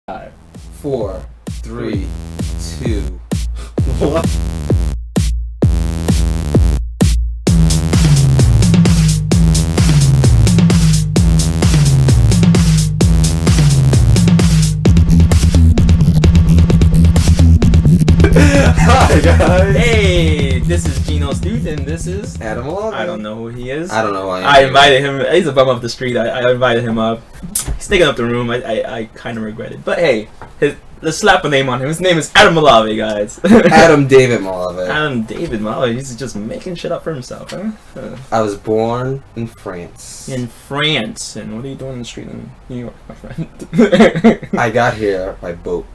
5, 4, 3, 2, 1. Hi guys! Hey, this is Gino, Steuth, and this is Malave. I don't know who he is. I don't know who I am. I invited him. He's a bum off the street. I invited him up. He's taking up the room. I kind of regret it. But hey, let's slap a name on him. His name is Malave, guys. Adam David Malave. David Malave. He's just making shit up for himself, huh? I was born in France. In France. And what are you doing in the street in New York, my friend? I got here by boat.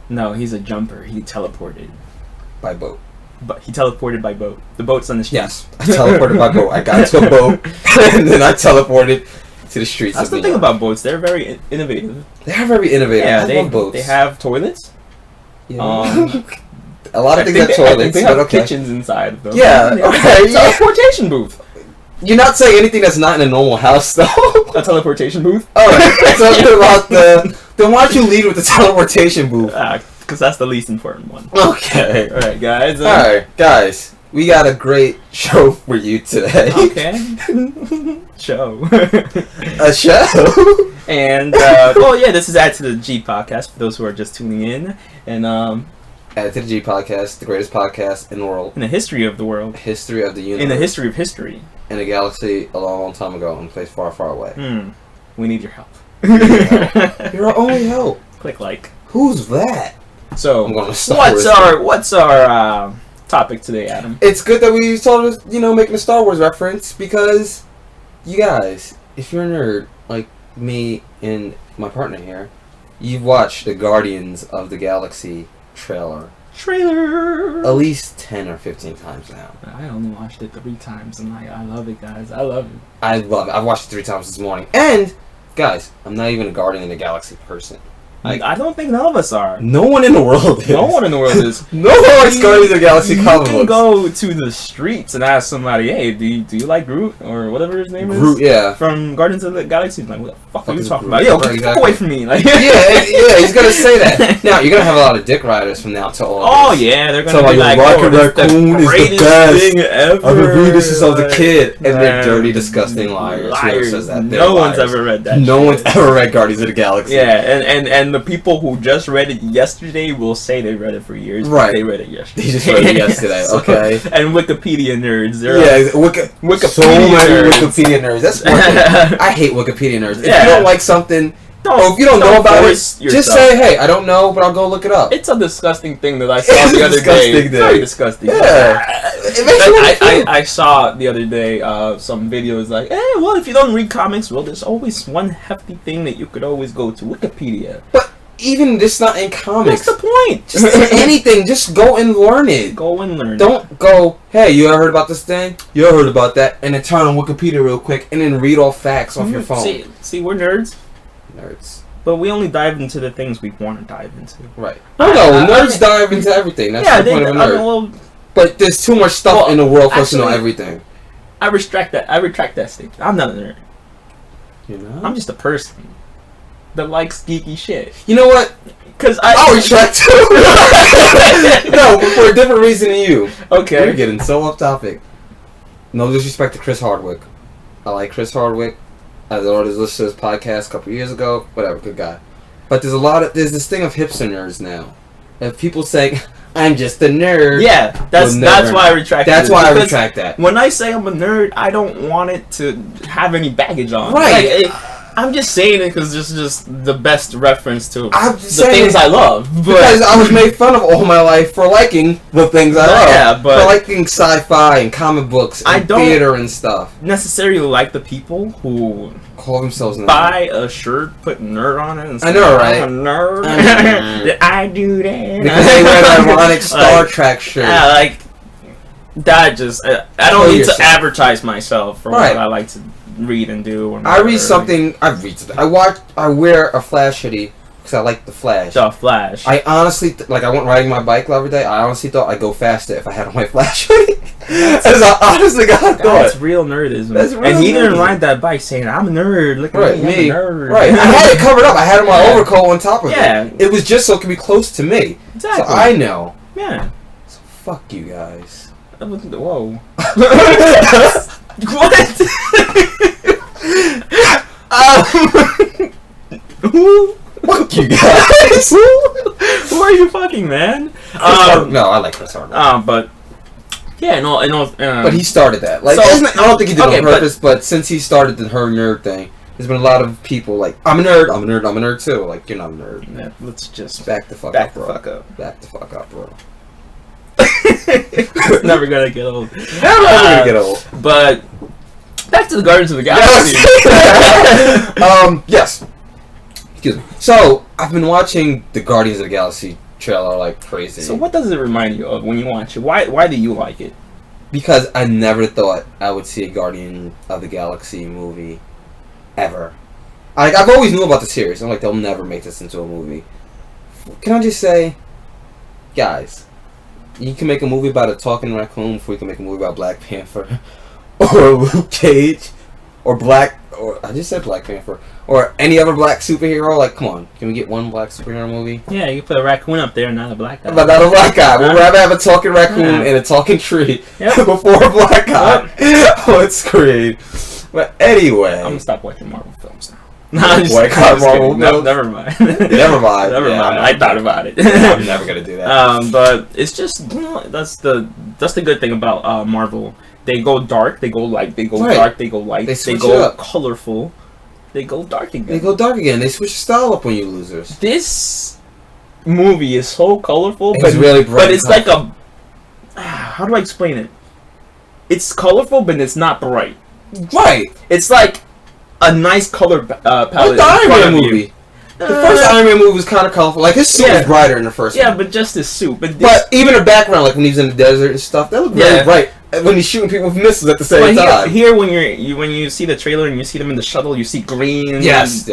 No, he's a jumper. He teleported. By boat. But he teleported by boat. The boat's on the street. Yes, I teleported by boat. I got into a boat, and then I teleported to the streets. That's the thing about boats. They're very innovative. They are very innovative. Yeah, I love boats. They have toilets. Yeah. A lot of things have toilets, they have but okay. kitchens inside of them. Yeah, okay. A teleportation booth. You're not saying anything that's not in a normal house, though. A teleportation booth? Alright, talking about then why don't you lead with the teleportation booth? Because that's the least important one. Okay. Alright, guys. Alright, guys. We got a great show for you today. Okay. Show. A show? And, this is AdtoTheG Podcast, for those who are just tuning in. And, AdtoTheG Podcast, the greatest podcast in the world. in the history of the world. History of the universe. In the history of history. In a galaxy a long, long time ago, in a place far, far away. We need your help. You're our only help. Click like. Who's that? So, I'm gonna start what's our topic today, Adam? It's good that we started, making a Star Wars reference because, you guys, if you're a nerd like me and my partner here, you've watched the Guardians of the Galaxy trailer at least 10 or 15 times now. I only watched it 3 times, and I love it, guys. I love it. I love it. I've watched it 3 times this morning. And, guys, I'm not even a Guardian of the Galaxy person. I don't think none of us are. No one in the world is. No one in the world is. No one likes Guardians of the Galaxy comic books. You can go to the streets and ask somebody, hey, do you like Groot? Or whatever his name is? Groot, yeah. From Guardians of the Galaxy. Like, what the fuck are you talking Groot? about? Yo, Right, get the fuck exactly. away from me. Like, yeah, he's going to say that. Now, you're going to have a lot of dick riders from now to all oh, this. yeah, they're going So, to be like, Rocket this Raccoon the is the greatest best. thing ever. I've been reading this since I was a kid. And they're Man. dirty, disgusting liars. Whoever says that, they're No one's liars. ever read that No shit. one's ever read Guardians of the Galaxy. Yeah, and the people who just read it yesterday will say they read it for years. But Right. they read it yesterday. They just read it yesterday, okay. And Wikipedia nerds. They're Yeah, Wikipedia so many nerds. Wikipedia nerds. That's one thing. I hate Wikipedia nerds. If Yeah. you don't like something, or if you don't know about it, just say, hey, I don't know, but I'll go look it up. It's a disgusting thing that I saw It's the a other disgusting day. thing. Very disgusting. Yeah. It makes you want to feel. I saw the other day some videos like, hey, well, if you don't read comics, well, there's always one hefty thing that you could always go to, Wikipedia. But even just not in comics. What's the point? Just in anything, just go and learn it. Go and learn. Don't go, hey, you ever heard about this thing? You ever heard about that? And then turn on Wikipedia real quick and then read all facts off your phone. See, we're nerds. Nerds. But we only dive into the things we want to dive into. Right. No, nerds dive into everything. That's the point of a nerd. But there's too much stuff in the world for us to know everything. I retract that statement. I'm not a nerd. You know? I'm just a person that likes geeky shit. You know what? Because I'll retract too. No, but for a different reason than you. Okay. We're getting so off topic. No disrespect to Chris Hardwick. I like Chris Hardwick. I already listened to his podcast a couple years ago. Whatever, good guy. But there's this thing of hipster nerds now. And people saying, I'm just a nerd. Yeah, that's why I retract that. That's why I retract that. When I say I'm a nerd, I don't want it to have any baggage on. Right. I'm just saying it because it's just the best reference to I'm the saying things I love. Because I was made fun of all my life for liking the things I love. Yeah, but for liking sci-fi and comic books and theater and stuff. Necessarily like the people who call themselves nerds. Buy a shirt, put nerd on it, and say, I know, right? I'm a nerd. Did I do that? Because they wear the ironic Star Trek shirt. Yeah, like that. Just I don't need to advertise myself for what I like to read and do. I read something. I wear a Flash hoodie because I like the Flash. The Flash. I honestly, I went riding my bike the other day. I honestly thought I'd go faster if I had on my Flash hoodie. As I honestly thought. That's real nerdism. That's real and he didn't nerdism. ride that bike saying, I'm a nerd. Look at me, I'm a nerd. Right. I had it covered up. I had my overcoat on top of Yeah. it. It was just so it could be close to me. Exactly. So I know. Yeah. So fuck you guys. Whoa. What? Fuck you guys. Who are you fucking, man? No, I like Chris Hardwick. But yeah, no. But he started that. I don't think he did it on purpose. But since he started the her nerd thing, there's been a lot of people like, I'm a nerd too. Like, you're not a nerd. Yeah, let's just back the fuck up, bro. Back the fuck up, bro. Never gonna get old. Never gonna get old. But back to the Guardians of the Galaxy. Yes. Excuse me. So I've been watching the Guardians of the Galaxy trailer like crazy. So what does it remind you of when you watch it? Why do you like it? Because I never thought I would see a Guardian of the Galaxy movie ever. I've always knew about the series. I'm like, they'll never make this into a movie. Can I just say, guys, you can make a movie about a talking raccoon before you can make a movie about Black Panther or Luke Cage or I just said Black Panther or any other black superhero. Like, come on, can we get one black superhero movie? Yeah, you put a raccoon up there, not a black guy. But not a black guy. We'd rather have a talking raccoon and a talking tree before a black guy. Oh, it's great. But anyway, I'm gonna stop watching Marvel films now. Marvel films? Never mind. Never mind. I thought about it. I'm never gonna do that. But it's just that's the good thing about Marvel. They go dark, they go light, they go dark, they go light, they go colorful, they go dark again. They switch style up on you losers. This movie is so colorful, it's really bright. But it's like a how do I explain it? It's colorful, but it's not bright. Right. It's like a nice color palette. Like the Iron Man movie. The first Iron Man movie was kind of colorful. Like, his suit was brighter in the first one. Yeah, but just his suit. But even the background, like when he was in the desert and stuff, that looked really bright. When he's shooting people with missiles at the same time. Here, when you see the trailer and you see them in the shuttle, you see green,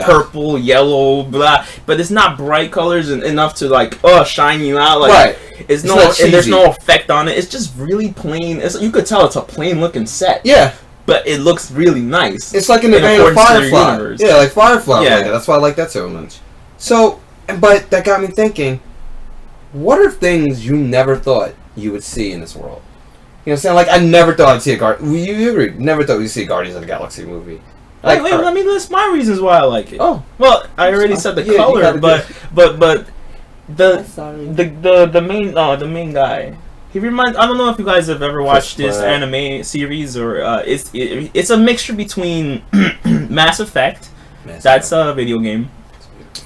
purple, yellow, blah. But it's not bright colors enough to shine you out. Like, it's and there's no effect on it. It's just really plain. You could tell it's a plain looking set. Yeah. But it looks really nice. It's like in the vein of Firefly. Yeah, like Firefly. Yeah. That's why I like that so much. So, but that got me thinking, what are things you never thought you would see in this world? You know what I'm saying? Like, I never thought I'd see you agree? Never thought we'd see a Guardians of the Galaxy movie. Like, wait, let me list my reasons why I like it. Oh. Well, I already said the color, but the main guy. He reminds. I don't know if you guys have ever watched this anime series or it's a mixture between Mass Effect. That's a video game.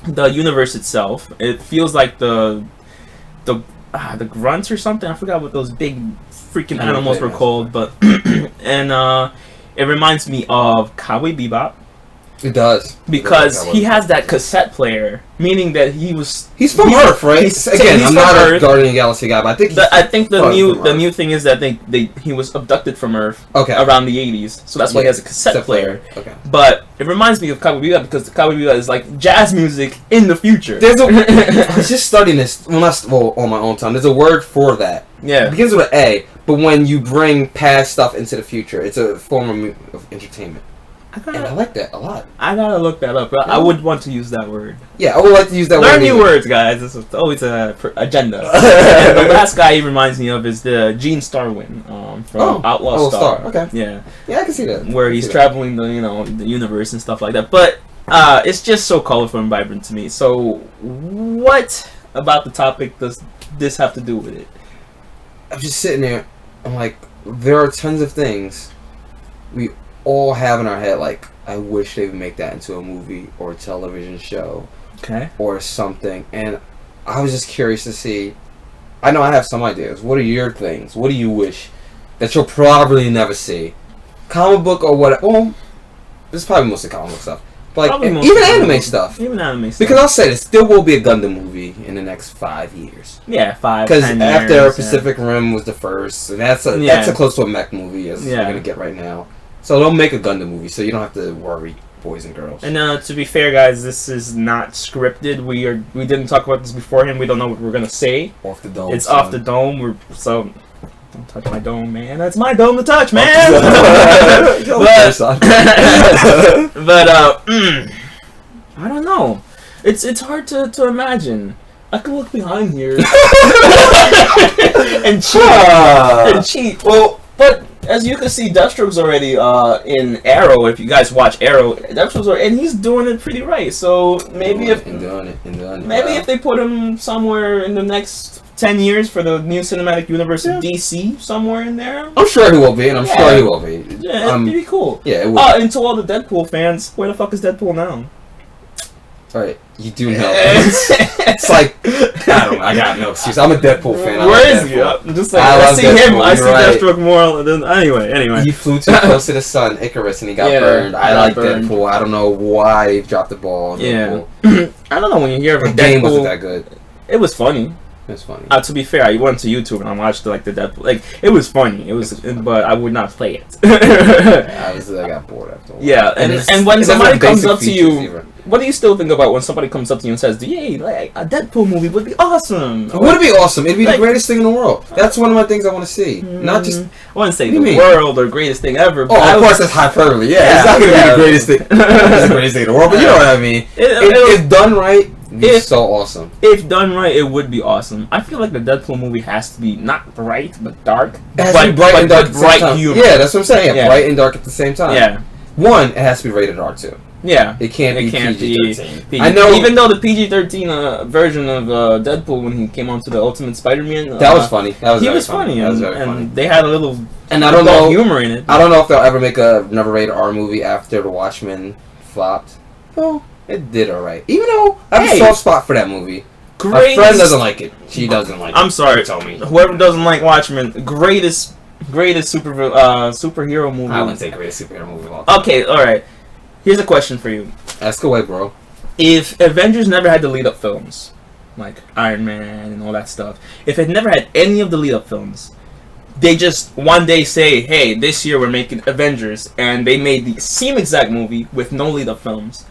The universe itself. It feels like the grunts or something. I forgot what those big freaking animals were called, but and it reminds me of Cowboy Bebop. It does. Because he has that cassette player, meaning that he's from Earth, right? He's I'm not a Guardian of the Galaxy guy, but I think the new thing is that he was abducted from Earth around the 80s, so that's why he has a cassette player. Okay. But it reminds me of Cowboy Bebop because Cowboy Bebop is like jazz music in the future. I was just studying this on my own time. There's a word for that. Yeah. It begins with an A, but when you bring past stuff into the future, it's a form of entertainment. And I like that a lot. I gotta look that up. I would want to use that word. Yeah, I would like to use that word. Learn new words, guys. This is always a agenda. And the last guy he reminds me of is the Gene Starwin from Outlaw Star. Okay. Yeah. Yeah, I can see that. Where he's traveling the universe and stuff like that. But it's just so colorful and vibrant to me. So what about the topic does this have to do with it? I'm just sitting there. I'm like, there are tons of things we all have in our head, like, I wish they would make that into a movie or a television show or something. And I was just curious to see, I know I have some ideas. What are your things? What do you wish that you'll probably never see? Comic book or what? Well, this is probably mostly comic book stuff. But like, even anime stuff. Even anime stuff. Because I'll say this, there will be a Gundam movie in the next 5 years. Yeah, 5, 10 years. Because after Pacific Rim Rim was the first, and that's a close to a mech movie as you're going to get right now. So they'll make a Gundam movie, so you don't have to worry. boys and girls. And to be fair, guys, this is not scripted. We didn't talk about this beforehand. We don't know what we're gonna say. Off the dome. It's off the dome. So don't touch my dome, man. That's my dome to touch, man. but I don't know. It's hard to imagine. I could look behind here and cheat. Well, but as you can see, Deathstroke's already in Arrow. If you guys watch Arrow, Deathstroke's already, and he's doing it pretty right. So maybe if they put him somewhere in the next 10 years for the new cinematic universe of DC, somewhere in there. I'm sure he will be, and I'm sure he will be. Yeah, it'd be cool. Yeah, it will. And to all the Deadpool fans, where the fuck is Deadpool now? Alright, you do know. It's like, I don't know, I got no excuse. I'm a Deadpool fan. Where is he? I'm just like, I see Deadpool. Him, I see Deathstroke more than, anyway. He flew too close to the sun, Icarus, and he got burned. I like Deadpool. I don't know why they dropped the ball. Yeah. I don't know when you hear of a Deadpool. The game wasn't that good. It was funny. It's funny. To be fair, I went to YouTube and I watched the Deadpool. Like, it was funny. But I would not play it. I got bored after a while. Yeah, and when somebody comes up to you, what do you still think about when somebody comes up to you and says, "Hey, like a Deadpool movie would be awesome"? Would it be awesome? It'd be the greatest thing in the world. That's one of my things I want to see. Not just I wouldn't say the world or greatest thing ever. But of course, that's hyperbole. Yeah, it's not gonna be the greatest thing. It's the greatest thing in the world. But you know what I mean. If done right. It's so awesome. If done right, it would be awesome. I feel like the Deadpool movie has to be not bright, but dark. It has to be bright and dark at the same time. Humor. Yeah, that's what I'm saying. Yeah, bright and dark at the same time. Yeah. One, it has to be rated R too. Yeah. It can't be PG-13. I know. Even though the PG-13 version of Deadpool, when he came onto the Ultimate Spider-Man, that was funny. He was funny. That was very funny. They had a little and I don't know humor in it. I don't know if they'll ever make another rated R movie after The Watchmen flopped. Oh. It did alright. Even though I have a soft spot for that movie. My friend doesn't like it. She doesn't like it. I'm sorry. Tell me. Whoever doesn't like Watchmen, greatest superhero movie. I wouldn't say greatest superhero movie of all time. Okay, alright. Here's a question for you. Ask away, bro. If Avengers never had the lead-up films, like Iron Man and all that stuff, if it never had any of the lead-up films, they just one day say, hey, this year we're making Avengers, and they made the same exact movie with no lead-up films.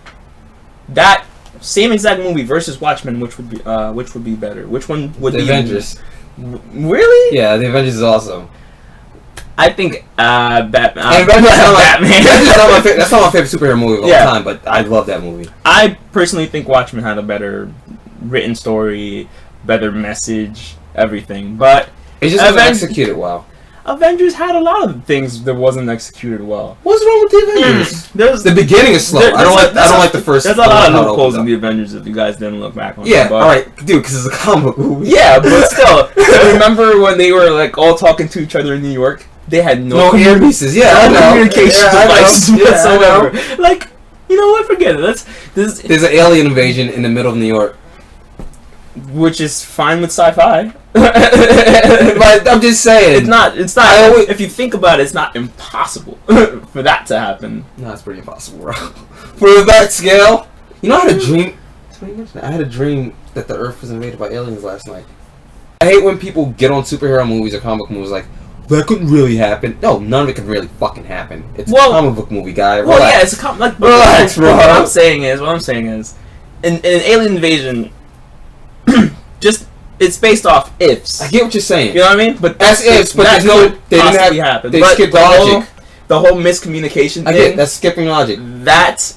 That same exact movie versus Watchmen, which would be better? Which one would be Avengers? Really? Yeah, the Avengers is awesome. I think Batman. That's not my favorite superhero movie of all time, but I love that movie. I personally think Watchmen had a better written story, better message, everything, but it just wasn't executed well. Avengers had a lot of things that wasn't executed well. What's wrong with the Avengers? The beginning is slow. I don't like the first. There's a lot of loopholes in the Avengers if you guys didn't look back on it. Yeah, alright, dude, because it's a comic book movie. Yeah, but still. Remember when they were like all talking to each other in New York? They had no earpieces. Yeah, no communication devices whatsoever. Like, you know what? Forget it. There's an alien invasion in the middle of New York. Which is fine with sci-fi. But I'm just saying. It's not. If you think about it, it's not impossible for that to happen. No, it's pretty impossible, bro. For that scale. You know, I had a dream. I had a dream that the Earth was invaded by aliens last night. I hate when people get on superhero movies or comic book movies like, that couldn't really happen. No, none of it can really fucking happen. It's a comic book movie, guy. Relax. Well, yeah, it's a comic. Like, relax, bro. What I'm saying is, in an alien invasion. Just it's based off ifs. I get what you're saying. You know what I mean? But that's ifs. But there's no. They didn't have. Happen. They skipped logic. The whole miscommunication thing. That's skipping logic. That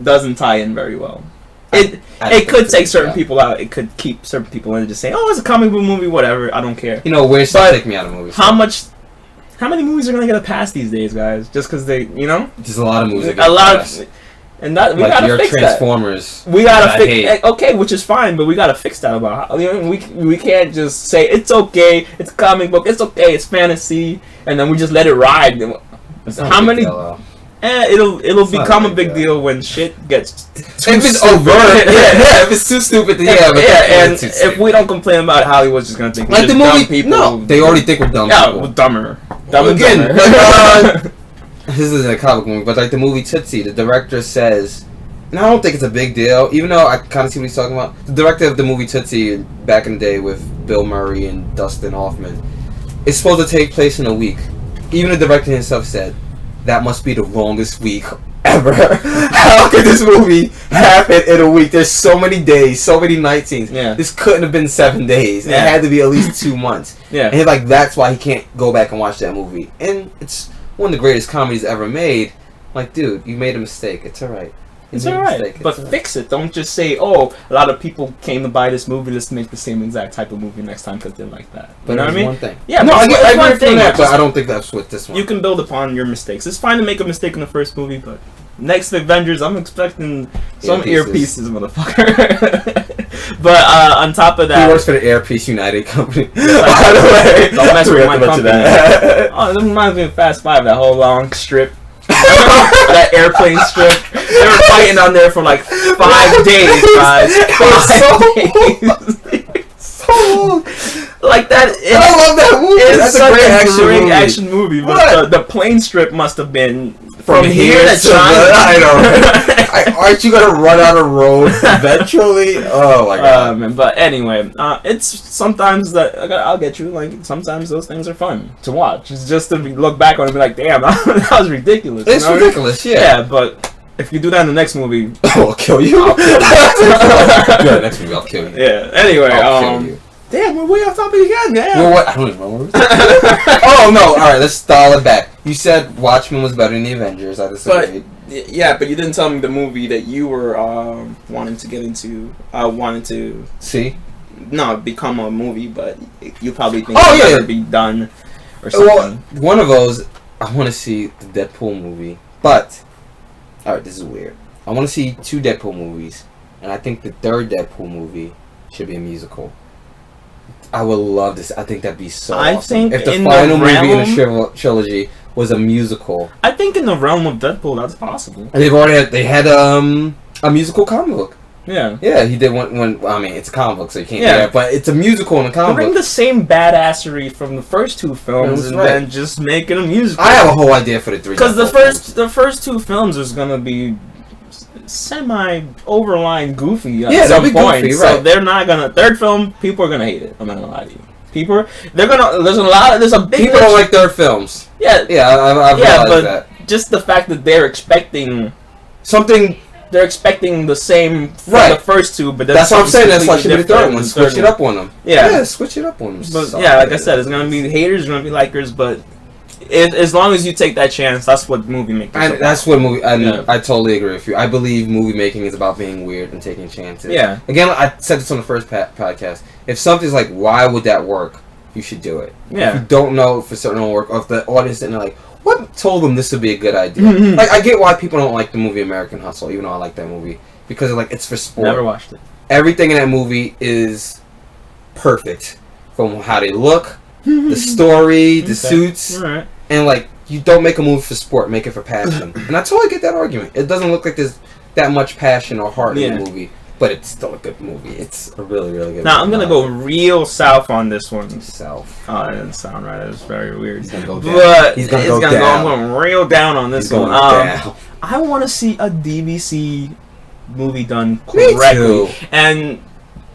doesn't tie in very well. It could take certain people out. It could keep certain people in and just say, "Oh, it's a comic book movie, whatever. I don't care." You know, weird stuff take me out of movies. How many movies are gonna get a pass these days, guys? Just because they, you know? There's a lot of movies. That get a pass. And that we like gotta fix Transformers. That. We gotta fix. Okay, which is fine, but we gotta fix that about how, you know, we can't just say it's okay, it's a comic book, it's okay, it's fantasy, and then we just let it ride. How many? It'll become a big deal when shit gets. If it's overt, yeah, if it's too stupid, and if we don't complain about it, Hollywood's just gonna think we're just dumb people. No, they already think we're dumb. Yeah, we're dumber. Again. This isn't a comic movie, but like the movie Tootsie, the director says, and I don't think it's a big deal, even though I kind of see what he's talking about. The director of the movie Tootsie back in the day with Bill Murray and Dustin Hoffman, it's supposed to take place in a week. Even the director himself said, that must be the longest week ever. How could this movie happen in a week? There's so many days, so many night scenes. Yeah. This couldn't have been 7 days. Yeah. It had to be at least 2 months. Yeah. And like that's why he can't go back and watch that movie. And it's one of the greatest comedies ever made. Like, dude, you made a mistake. It's alright. It's alright. But fix it. Don't just say, oh, a lot of people came to buy this movie. Let's make the same exact type of movie next time because they're like that. But you know what I mean? One thing. Yeah, no, I agree with that, but I don't think that's what this one. You can build upon your mistakes. It's fine to make a mistake in the first movie, but next Avengers, I'm expecting some earpieces, motherfucker. But on top of that, he works for the Airpiece United company. By the way, don't mess with my company. Oh, this reminds me of Fast Five. That whole long strip, that airplane strip. They were fighting on there for like 5 days, guys. 5 days. So long. Like that. I love that movie. That's a great action movie. But the plane strip must have been from here to China. I know. Aren't you gonna run out of road eventually? Oh my god. But anyway, it's sometimes that I'll get you. Like sometimes those things are fun to watch. It's just to look back on and be like, damn, that was ridiculous. It's ridiculous. Yeah. Yeah, but if you do that in the next movie, I'll kill you. Yeah, next movie I'll kill you. Yeah. Anyway, I'll kill you. Damn, we're way off topic again. Damn. Well, what? I don't even remember. Oh no! All right, let's dial it back. You said Watchmen was better than the Avengers. I disagree. But you didn't tell me the movie that you were wanting to get into. Wanted to see. No, become a movie, but you probably think it be done or something. Well, one of those I want to see the Deadpool movie, but all right, this is weird. I want to see 2 Deadpool movies, and I think the 3rd Deadpool movie should be a musical. I would love this. I think that'd be so awesome. If the final movie in the trilogy was a musical. I think in the realm of Deadpool, that's possible. And they had a musical comic book. Yeah. Yeah, he did one. I mean, it's a comic book, so you can't do that. But it's a musical in a comic book. Bring the same badassery from the first 2 films and then just make it a musical. I have a whole idea for the 3. Because the first 2 films is gonna be semi-overline goofy at some point. Goofy, right. So they're not gonna. 3rd film, people are gonna hate it. I'm not gonna lie to you. There's a big. People don't like 3rd films. Yeah. Yeah, I've realized that. Just the fact that they're expecting something. They're expecting the same from the first 2, but that's what I'm saying. That's why it should be the 3rd one. Switch it up on them. Yeah, switch it up on them. But like I said, it's gonna be haters, gonna be likers, but as long as you take that chance, that's what movie making is about. That's what movie. I totally agree with you. I believe movie making is about being weird and taking chances. Yeah. Again, I said this on the first podcast. If something's like, why would that work? You should do it. Yeah. If you don't know if it's certain will work, or if the audience didn't like, what told them this would be a good idea? Like, I get why people don't like the movie American Hustle, even though I like that movie, because it's for sport. Never watched it. Everything in that movie is perfect, from how they look, the story, the suits. Right. And you don't make a movie for sport, make it for passion. And I totally get that argument. It doesn't look like there's that much passion or heart in the movie, but it's still a good movie. It's a really, really good movie. Now I'm gonna go real south on this one. South. Oh, that didn't sound right. It was very weird. He's gonna go down. But he's gonna go down. I'm going real down on this one. Down. I want to see a DVC movie done Me correctly, too. And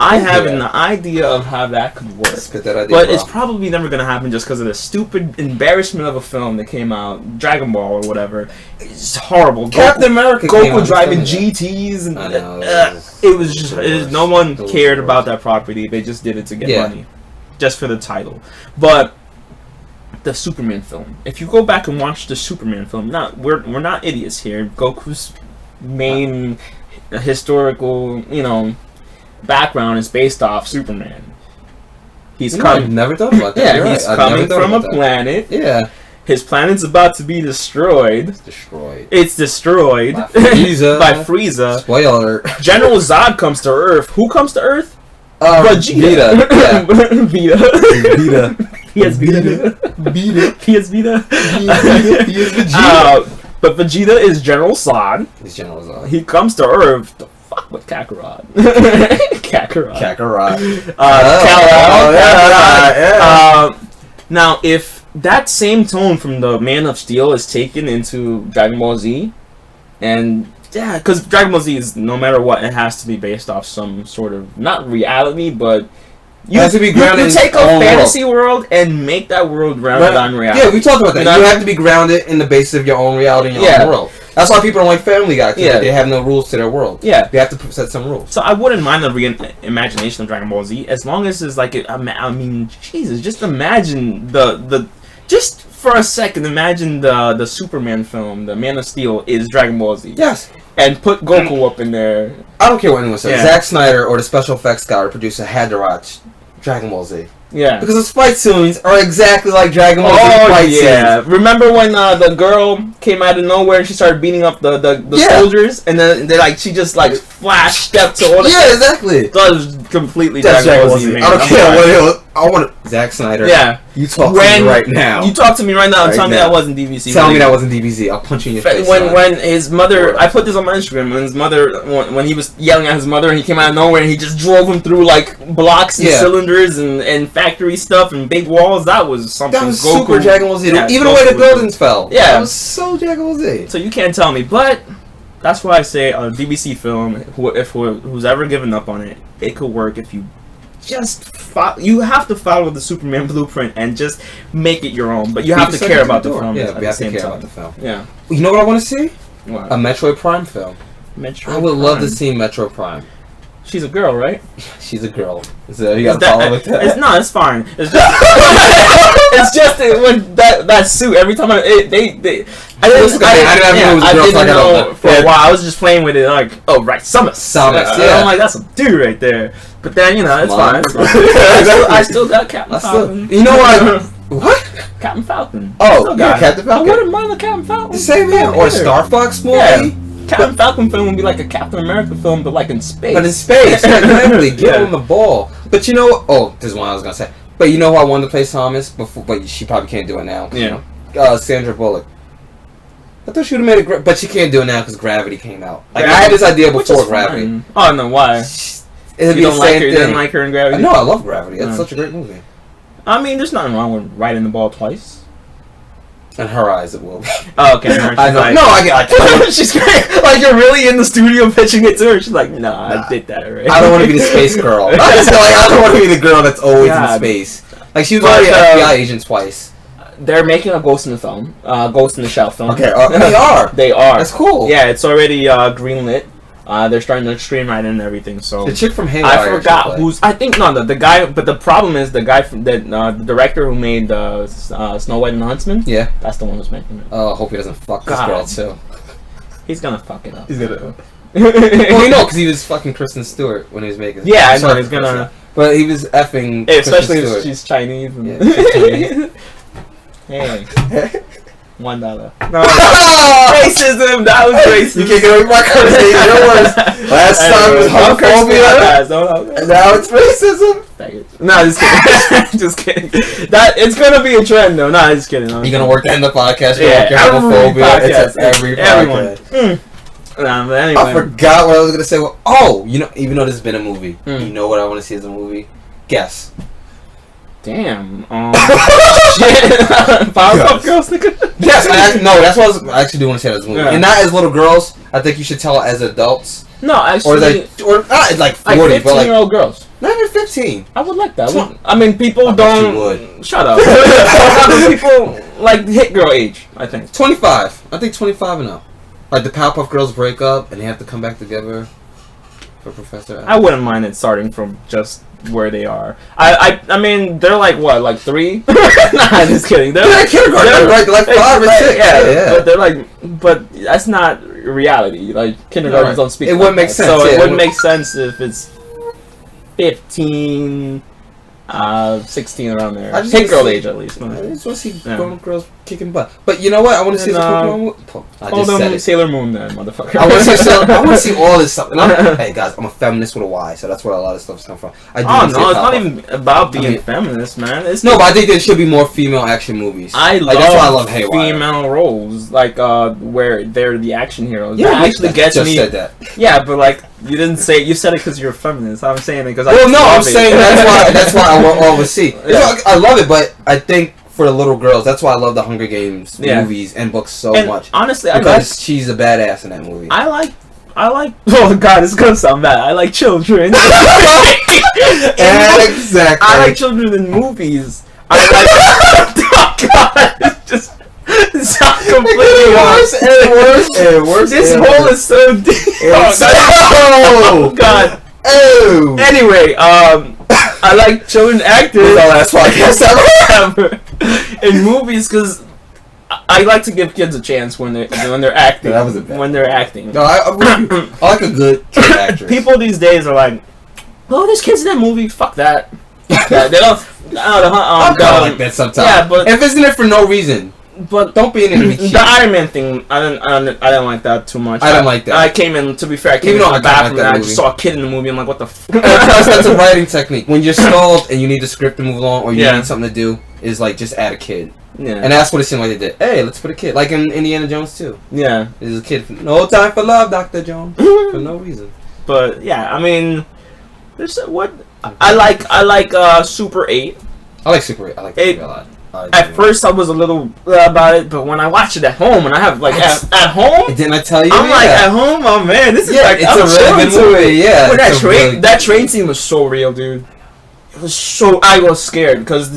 I have an idea of how that could work. Spit that idea, but it's probably never going to happen just because of the stupid embarrassment of a film that came out, Dragon Ball or whatever. It's horrible. Captain America Goku driving GTs. And, I know. It was just... no one cared about that property. They just did it to get money. Just for the title. But... the Superman film. If you go back and watch the Superman film, we're not idiots here. Goku's main historical, background is based off Superman. I've never thought about that. Yeah, he's coming from a planet. Yeah. His planet's about to be destroyed. It's destroyed. By Frieza. By Frieza. Spoiler. General Zod comes to Earth. Who comes to Earth? Vegeta. Yeah. Vegeta. P.S. Vegeta. P.S. Vegeta. P.S. Vegeta. But Vegeta is General Zod. He's General Zod. He comes to Earth to fuck with Kakarot. Kakarot. Now, if that same tone from the Man of Steel is taken into Dragon Ball Z, and because Dragon Ball Z is, no matter what, it has to be based off some sort of, not reality, but you take a fantasy world and make that world grounded on reality. Yeah, we talked about that. You have to be grounded in the basis of your own reality and your own world. That's why people don't like Family Guy. Yeah. They have no rules to their world. Yeah. They have to set some rules. So I wouldn't mind the reimagination of Dragon Ball Z as long as it's like I mean, Jesus, just imagine the just for a second, imagine the Superman film, the Man of Steel is Dragon Ball Z. Yes. And put Goku up in there. I don't care what anyone says. Yeah. Zack Snyder or the special effects guy or producer had to watch Dragon Ball Z. Yeah. Because those fight scenes are exactly like Dragon Ball Z fight scenes. Remember when the girl came out of nowhere and she started beating up the soldiers, and then they she just flash stepped to all the... Yeah, exactly. That was completely That's Dragon Ball Z, man. I don't care what it was. I want Zack Snyder. Yeah. You talk to me right now. You talk to me right now and tell me that wasn't DBZ. Tell me that wasn't DBZ. I'll punch you in your face. When his mother... I put this on my Instagram. When his mother... When he was yelling at his mother and he came out of nowhere and he just drove him through blocks and cylinders and factory stuff and big walls, that was something. That was Goku, super Dragon Ball Z. Yeah, even Goku the way the buildings fell. Yeah. That was so Dragon Ball Z. So you can't tell me. But that's why I say a DBC film, who's ever given up on it, it could work if you just you have to follow the Superman blueprint and just make it your own, but you have to care about the film. Yeah, we have to care time. about the film. Yeah. You know what I want to see? What? A Metroid Prime film. I would love to see Metroid Prime. She's a girl, right? She's a girl. So you gotta follow with that. No, it's fine. It's just it's just when that suit. Every time I didn't know for a while. I was just playing with it Samus. Yeah. I'm like, that's a dude right there. But then it's fine. It's fine. I still got Captain Falcon. You know what? What? Captain Falcon. Oh, yeah, Captain Falcon. I wouldn't mind a Captain Falcon. The same here. Or a Star Fox movie. Yeah. Captain Falcon film would be like a Captain America film, but in space. But in space, exactly. Give him the ball. But you know what? Oh, this is one I was gonna say. But you know who I wanted to play Thomas before? But she probably can't do it now. Yeah. Sandra Bullock. I thought she would have made it, but she can't do it now because Gravity came out. I had this idea before Gravity. Fine. Oh no, why? It'd be the same thing. You didn't like her in Gravity? No, I love Gravity. That's such a great movie. I mean, there's nothing wrong with riding the ball twice. In her eyes, it will be. Oh, okay. I know. No, I get. She's great. You're really in the studio pitching it to her. She's like, nah, I did that already. I don't want to be the space girl. I don't want to be the girl that's always in space. She was already an FBI agent twice. They're making a Ghost in the film, Ghost in the Shell film. Okay, they are. They are. That's cool. Yeah, it's already greenlit. They're starting to streamline and everything. So the chick from Haywire. I forgot who's. I think the guy. But the problem is the guy from the director who made Snow White and the Huntsman. Yeah, that's the one who's making it. Oh, hope he doesn't fuck this girl too. He's gonna fuck it up. He's gonna. Well, you know, because he was fucking Kristen Stewart when he was making. Yeah, I know he's gonna. But he was effing. Especially if she's Chinese. Yeah, she's Chinese. Hey. $1. No, racism. That was racist. You can't get away from my conversation. You're worse. Last time it was homophobia. And now it's racism. No, just kidding. Just kidding. It's gonna be a trend though. No, just kidding. You're gonna work that in the podcast. Yeah, homophobia. It's every podcast. Everyone. Nah, but anyway. I forgot what I was gonna say. Well, even though this has been a movie, you know what I want to see as a movie? Guess. Damn. Shit. Powerpuff Girls. Yes, that's what I actually do want to say as a movie, and not as little girls. I think you should tell it as adults. No, actually, or not like 40, like 15-year-old but like girls. Not even 15. I would like that. I mean, people don't. Would. Shut up. People like hit girl age. I think 25. I think 25 and up. Like the Powerpuff Girls break up and they have to come back together for Professor X. I wouldn't mind it starting from just where they are. I mean, they're like what, like 3? Nah, just kidding. They're like kindergarten. They're like 5 or 6. Yeah. But they're like, but that's not reality. Like kindergartens don't speak. It wouldn't make sense. So it wouldn't make sense if it's 15, 16 around there. Hit girl age at least. I just want to see grown girls kicking butt. But you know what? I want to see the Pokemon. I just said it. Sailor Moon then, motherfucker. I want to see all this stuff. And hey guys, I'm a feminist with a Y, so that's where a lot of stuff's come from. It's not even about being feminist, man. But I think there should be more female action movies. That's why I love Haywire. Female roles, like where they're the action heroes. Yeah, that actually gets me. Said that. Yeah, but like you didn't say. You said it because you're a feminist. I'm saying it because I'm saying that's why I want all to see. Yeah. I love it, but I think for the little girls, that's why I love the Hunger Games movies and books so much. Honestly, because she's a badass in that movie. I like. Oh God, it's gonna sound bad. I like children. Exactly. I like children in movies. I like. Oh God, it's just completely worse. This hole is so deep. Oh God. Oh. Anyway, I like children actors. This is our last podcast ever in movies because I like to give kids a chance when they're acting. Yeah, that was a bad when they're acting. No, I like a good kid actress. People these days are like, "Oh, there's kids in that movie. Fuck that." Fuck that. They don't. I'm kind of like that sometimes. Yeah, but if it's in it for no reason, but don't be in it to be cute. The Iron Man thing, I didn't like that too much. I didn't like that. I came in. To be fair, I came in the bathroom and I just saw a kid in the movie. I'm like, what the f? That's a writing technique. When you're stalled and you need the script to move along, or you Yeah. need something to do, is like just add a kid. Yeah. And that's what it seemed like they did. Hey, let's put a kid. Like in Indiana Jones too. Yeah. There's a kid. No time for love, Dr. Jones. For no reason. But yeah, I mean, there's what I like. Super 8. I like Super 8. I like it a lot. At first, I was a little about it, but when I watch it at home, and I have like at home, didn't I tell you? I'm like at home. Oh man, this is like it's a really good movie. Yeah, but that train scene was so real, dude. It was so I was scared because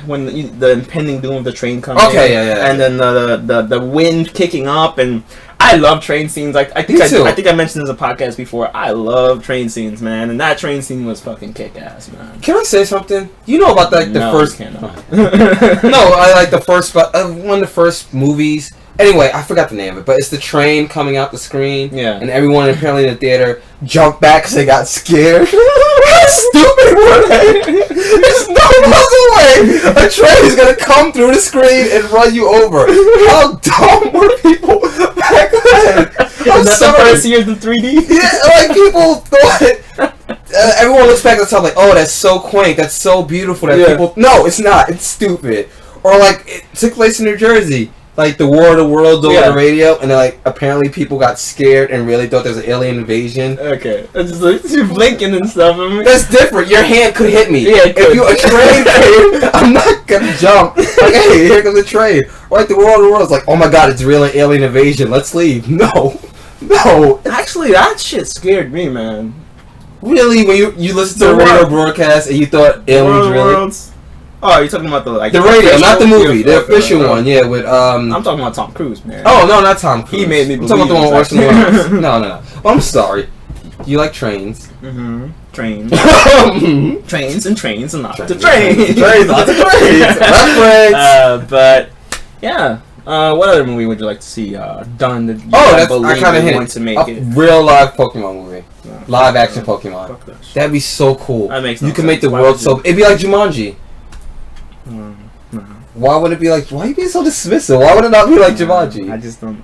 when the impending doom of the train comes. Okay, yeah. And then the wind kicking up, and I love train scenes. I think I mentioned this in a podcast before. I love train scenes, man, and that train scene was fucking kick ass, man. Can I say something? You know about the first? Cannot. No, I like the first, one of the first movies. Anyway, I forgot the name of it, but it's the train coming out the screen. Yeah. And everyone apparently in the theater jumped back because they got scared. How stupid were they? There's no other way a train is going to come through the screen and run you over. How dumb were people back then? I'm Is that the first year of the 3D? Yeah, like people thought... everyone looks back at the top like, oh, that's so quaint, that's so beautiful. That people... No, it's not. It's stupid. Or like, it took place in New Jersey. Like the War of the Worlds over the radio, and like apparently people got scared and really thought there was an alien invasion. Okay, it's just like you're blinking and stuff. I mean. That's different. Your hand could hit me. Yeah, if you a train came, I'm not gonna jump. Like, hey, here comes the train. Or like the War of the Worlds, like, oh my god, it's really an alien invasion. Let's leave. No. Actually, that shit scared me, man. Really, when you listened to the radio broadcast and you thought aliens really? Oh, you're talking about the radio, not the movie, the official one. Yeah, with I'm talking about Tom Cruise, man. Oh no, not Tom Cruise. He made me. I'm talking about the one Orson Welles. No. Well, I'm sorry. You like trains? Mm-hmm. Trains. trains and lots of trains. Trains, lots of trains. Reference. But yeah. What other movie would you like to see done? That I kind of hinted. To make it Real live Pokemon movie. Live action Pokemon. That'd be so cool. That makes no you can sense. make the world so. It'd be like Jumanji. Why would it be like? Why are you being so dismissive? Why would it not be like Jumanji? I just don't.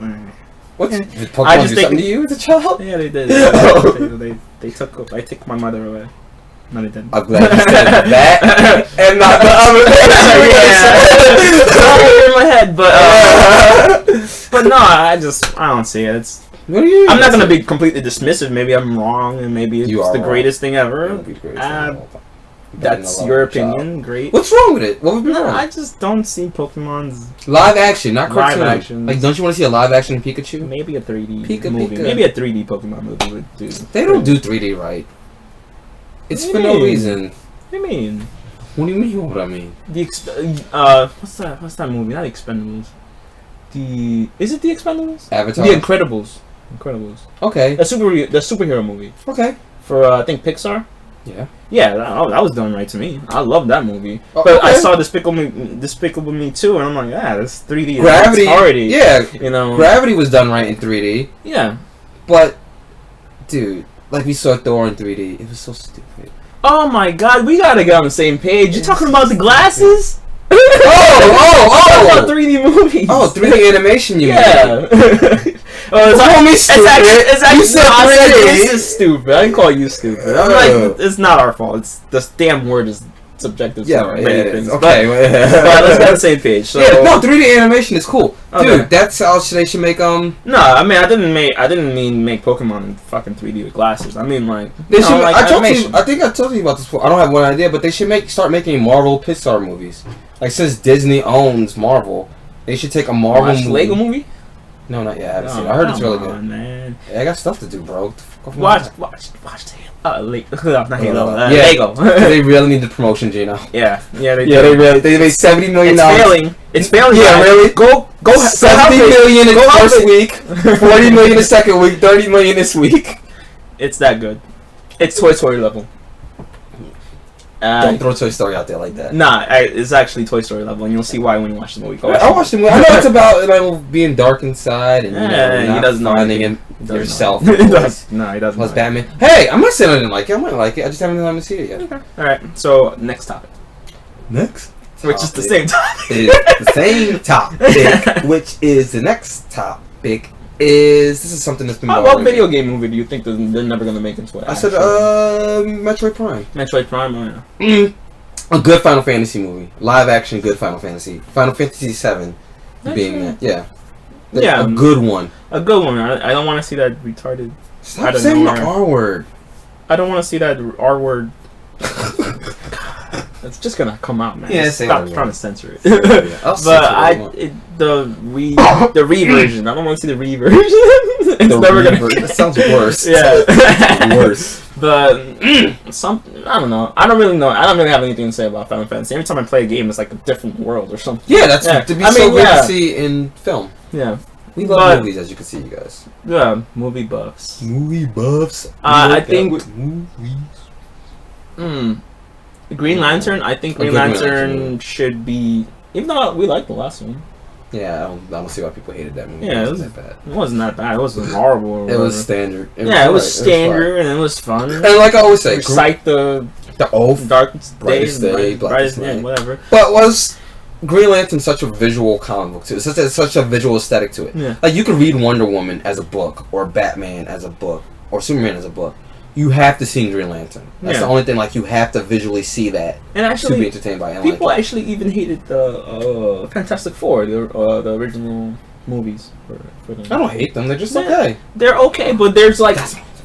What's Pokemon do something to you as a child? Yeah, they did. They took. I took my mother away. No, they didn't. I'm glad you said that and not the other. In my head, but no, I don't see it. It's. What are you? I'm not gonna be completely dismissive. Maybe I'm wrong, and maybe it's the greatest thing ever. That's your opinion. Great. What's wrong with it? What would be wrong? I just don't see Pokemon's live action, not cartoon. Live action. Like, don't you want to see a live action Pikachu? Maybe a 3D Pika. movie. Maybe a 3D Pokemon movie would do. They don't do 3D right. It's for no reason. What do you mean? What do you mean? What I mean? What's that movie? Not Expendables. Is it the Expendables? Avatar. The Incredibles. Okay. The superhero movie. Okay. For I think Pixar. Yeah. Yeah, that was done right to me. I love that movie. But I saw Despicable Me 2, and I'm like, that's 3D. Gravity. Already. Yeah. You know. Gravity was done right in 3D. Yeah. But, dude, like we saw Thor in 3D. It was so stupid. Oh my god, we gotta get on the same page. You talking about the glasses? Oh! 3D movies. Oh, 3D animation, you mean? It's actually you said 3D. This is stupid. I didn't call you stupid. I'm like, it's not our fault. It's this damn word is subjective. Yeah, many things. Okay, but let's get on the same page. So, yeah, no, 3D animation is cool, okay. Dude. That's how they should make No, I mean I didn't mean make Pokemon in fucking 3D with glasses. I mean like they should. like animation. I think I told you about this before. I don't have one idea, but they should start making Marvel Pixar movies. Like since Disney owns Marvel, they should take a Marvel movie. Lego movie. No, not yet. I haven't seen it. I heard it's really good. Man. Yeah, I got stuff to do, bro. Watch Lego. They really need the promotion, Gino. Yeah, they really. They made $70 million. It's failing. It's Family Guy. Yeah, really? Go. 70 million in the first week, 40 million the second week, 30 million this week. It's that good. It's Toy Story level. Don't throw Toy Story out there like that. Nah, it's actually Toy Story level, and you'll see why when you watch the movie. I watched the movie. I know it's about being dark inside and he doesn't know finding yourself. No, he doesn't. Was Batman? Hey, I'm not saying I didn't like it. I might like it. I just haven't had time to see it yet. Okay. All right. So next topic. Which is the same topic. The same topic. Which is the next topic. This is something that's been. What video game movie do you think they're never gonna make into it? I said, Metroid Prime. Metroid Prime, oh yeah. A good Final Fantasy movie, live action, good Final Fantasy. Final Fantasy VII being that, yeah. A good one. A good one. I don't want to see that retarded. Stop saying the R word. I don't want to see that R word. It's just gonna come out, man. Yeah, stop trying to censor it. But the re-version. I don't want to see the re-version. It sounds worse. Yeah, worse. But I don't know. I don't really know. I don't really have anything to say about Final Fantasy. Every time I play a game, it's like a different world or something. Yeah, that's to be so good to see in film. Yeah. We love movies, as you can see, you guys. Yeah, movie buffs. Movie buffs. I think movies. Green Lantern. I think Green Lantern should be. Even though we liked the last one. Yeah, I don't see why people hated that movie. Yeah, it wasn't that bad. It wasn't that bad. It wasn't horrible. It was standard. It was standard and it was fun. And like I always say, recite the oath, darkest day, blackest night, whatever. But was Green Lantern such a visual comic book too? It's such a visual aesthetic to it. Yeah. Like you could read Wonder Woman as a book, or Batman as a book, or Superman as a book. You have to see Green Lantern. That's the only thing. Like you have to visually see that and actually to be entertained by it. People actually even hated the Fantastic Four, the original movies for them. I don't hate them. They're just okay. They're okay, but there's like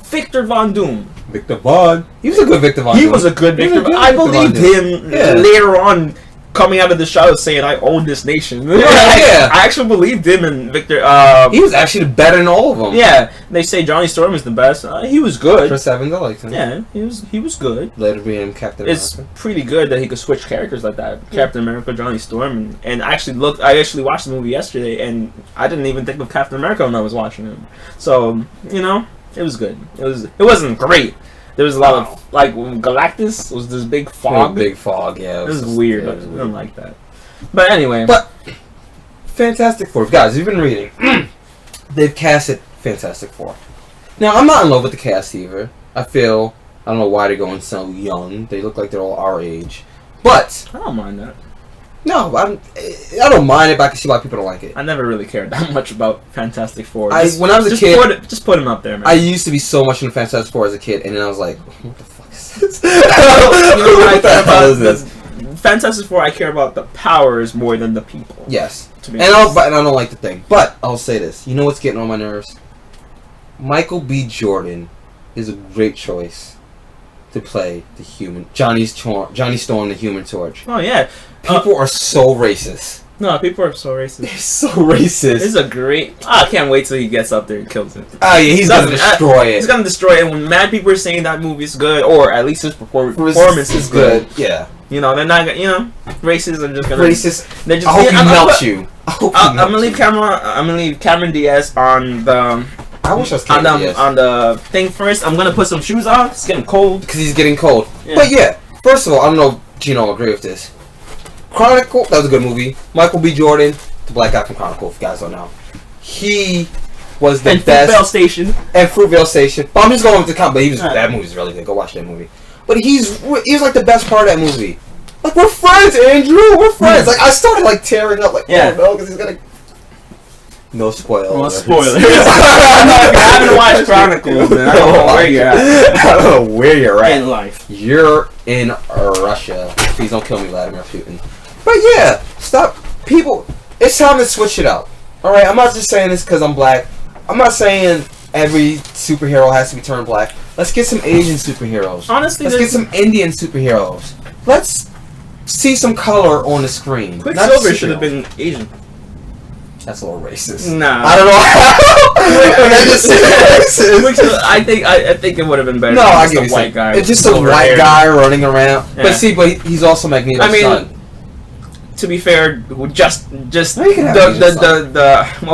Victor Von Doom. Victor Von. He was a good Victor Von Doom. He was a good Victor. I believed him later on. Coming out of the shadows saying, I own this nation. Yeah. I actually believed him and Victor. He was actually better than all of them. Yeah. They say Johnny Storm is the best. He was good. Chris Evans, I liked him. Yeah, he was good. Later being Captain America. It's pretty good that he could switch characters like that. Yeah. Captain America, Johnny Storm. And I actually watched the movie yesterday, and I didn't even think of Captain America when I was watching him. So, it was good. It wasn't great. There was a lot of, like, Galactus was this big fog. Big fog, yeah. It was weird. I don't like that. But anyway. But, Fantastic Four. Guys, you've been reading. They've casted Fantastic Four. Now, I'm not in love with the cast either. I don't know why they're going so young. They look like they're all our age. But. I don't mind that. No, I don't mind it, but I can see why people don't like it. I never really cared that much about Fantastic Four. When I was a kid, just put him up there, man. I used to be so much into Fantastic Four as a kid, and then I was like, "What the fuck is this?" What the hell is this? Fantastic Four, I care about the powers more than the people. Yes, and I don't like the thing. But I'll say this: you know what's getting on my nerves? Michael B. Jordan is a great choice to play the human Johnny Storm, the Human Torch. Oh yeah. People are so racist. No, people are so racist. They're so racist. This is a great... I can't wait till he gets up there and kills it. Oh yeah, he's gonna destroy it. He's gonna destroy it. And when mad people are saying that movie's good, or at least his performance is good. Yeah. They're not gonna... racists are just gonna... Racist. They're just, I hope he melts you. I'm gonna leave Cameron Diaz on the... I wish I was Cameron Diaz. On the thing first. I'm gonna put some shoes on. It's getting cold. Because he's getting cold. Yeah. But yeah, first of all, I don't know if Gino will agree with this. Chronicle, that was a good movie. Michael B. Jordan, the black guy from Chronicle, if you guys don't know. He was the best. Fruitvale Station. And Fruitvale Station. But I'm just going with the count, but that movie's really good. Go watch that movie. But he was like the best part of that movie. Like, we're friends, Andrew! We're friends! Like, I started like tearing up, like, oh no, because he's gonna... No spoilers. No spoilers. If you haven't watched Chronicles, then I don't know where you're at. I don't know where you're at. In life. You're in Russia. Please don't kill me, Vladimir Putin. But yeah, stop. People, it's time to switch it up. Alright, I'm not just saying this because I'm black. I'm not saying every superhero has to be turned black. Let's get some Asian superheroes. Honestly, let's get some Indian superheroes. Let's see some color on the screen. Quicksilver should have been Asian. That's a little racist. Nah. I don't know how. I think it would have been better. No, I give you a white guy. It's just a white guy running around. Yeah. But he's also Magneto's son. to be fair, just what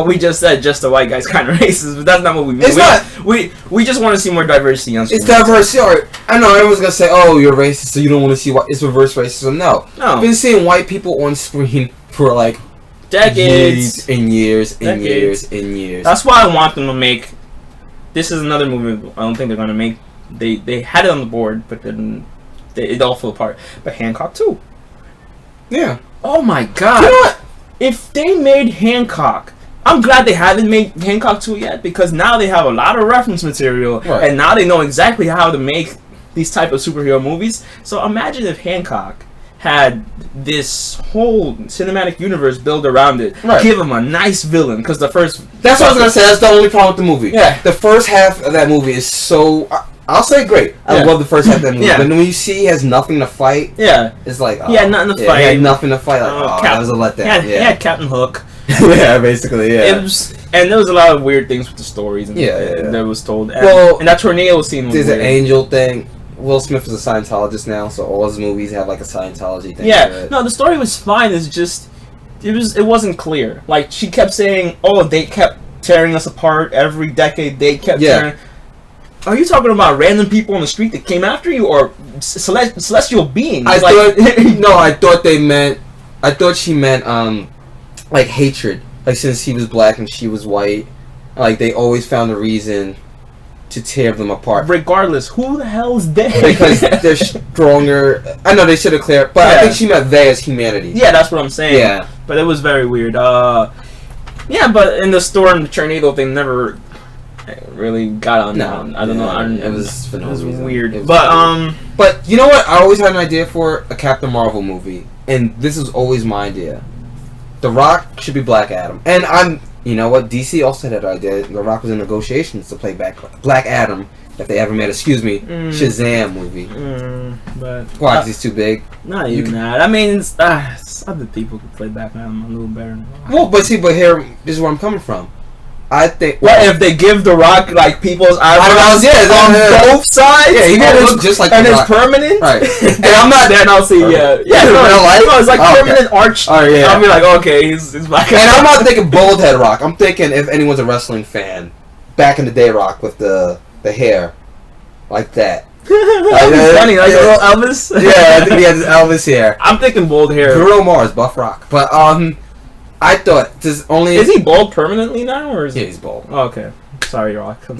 we just said, just the white guy's kind of racist, but that's not what we mean. It's not. We just want to see more diversity on screen. It's diversity. I know everyone's gonna say, "Oh, you're racist, so you don't want to see what it's reverse racism." No, I've been seeing white people on screen for like decades and years and years and years. That's why I want them to make. This is another movie I don't think they're gonna make. They had it on the board, but then it all fell apart. But Hancock too. Yeah. Oh my god. You know what? If they made Hancock, I'm glad they haven't made Hancock 2 yet, because now they have a lot of reference material, right. and now they know exactly how to make these type of superhero movies. So imagine if Hancock had this whole cinematic universe built around it. Right. Give him a nice villain, because the first... That's what I was going to say. That's the only problem with the movie. Yeah. The first half of that movie is so... I'll say great. I love the first half of that movie. Yeah. But when you see he has nothing to fight, it's like... he had nothing to fight. He had nothing to fight. Like, that was a letdown. He had Captain Hook. Yeah, basically, yeah. And there was a lot of weird things with the stories and that was told. And, and that tornado scene was there's weird. An angel thing. Will Smith is a Scientologist now, so all his movies have like a Scientology thing. Yeah, no, the story was fine. It's just it wasn't clear. Like, she kept saying, "Oh, they kept tearing us apart every decade. They kept tearing." Are you talking about random people on the street that came after you, or celestial beings? I thought she meant like hatred. Like, since he was black and she was white, like they always found a reason to tear them apart. Regardless, who the hell is they? Because they're stronger. I know they should have cleared, but I think she meant they as humanity. Yeah, that's what I'm saying. Yeah, but it was very weird. Yeah, but in the storm, the tornado thing never really got on. No, I don't know. It was for no reason. Weird. It was but but you know what? I always had an idea for a Captain Marvel movie, and this is always my idea. The Rock should be Black Adam, and you know what? DC also had that idea. The Rock was in negotiations to play Black Adam if they ever made Shazam movie. But why? Because he's too big. Not even that. I mean, it's other people could play Black Adam a little better. Well, but here, this is where I'm coming from. I think. What if they give The Rock like people's eyebrows on both sides? Yeah, he gonna look just like and The it's Rock. Permanent. Right. And I'm not. Then I'll see. Yeah. No, it's like permanent arch. Oh yeah. I'll be like, okay, he's Black Adam. And I'm not thinking bald head Rock. I'm thinking if anyone's a wrestling fan, back in the day Rock with the hair, like that. Funny, like a little Elvis. Yeah, I think he had Elvis hair. I'm thinking bald hair. Bruno Mars, Buff Rock, but I thought is he bald permanently now, or is he's bald? Oh, okay. Sorry, Rock. Sorry,